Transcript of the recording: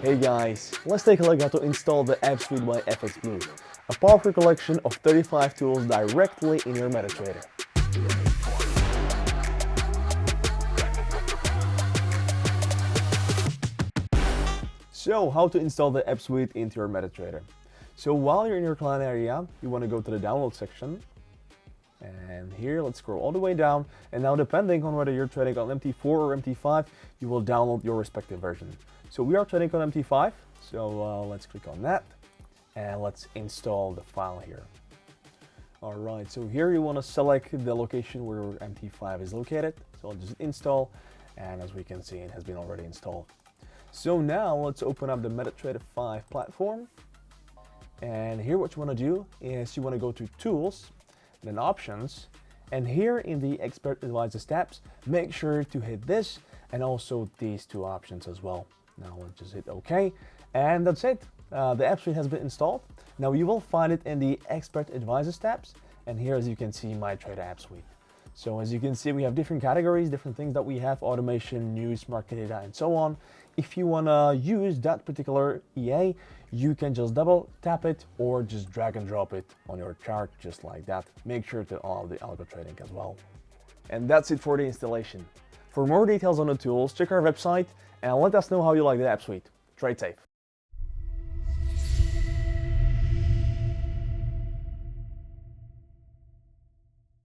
Hey guys, let's take a look how to install the App Suite by FXBlue, a powerful collection of 35 tools directly in your MetaTrader. So, how to install the App Suite into your MetaTrader. So while you're in your client area, you want to go to the download section. And here, let's scroll all the way down. And now, depending on whether you're trading on MT4 or MT5, you will download your respective version. So we are trading on MT5, so let's click on that. And let's install the file here. All right, so here you want to select the location where MT5 is located. So I'll just install, and as we can see, it has been already installed. So now let's open up the MetaTrader 5 platform. And here what you want to do is you want to go to Tools, then Options, and here in the Expert Advisors tabs, make sure to hit this and also these two options as well. Now let's just hit OK, and that's it. The App Suite has been installed. Now you will find it in the Expert Advisors tabs, and here as you can see, My Trader App Suite. So as you can see, we have different categories, different things that we have: automation, news, market data, and so on. If you want to use that particular EA, you can just double tap it or just drag and drop it on your chart just like that. Make sure to allow the algo trading as well. And that's it for the installation. For more details on the tools, check our website and let us know how you like the App Suite. Trade safe.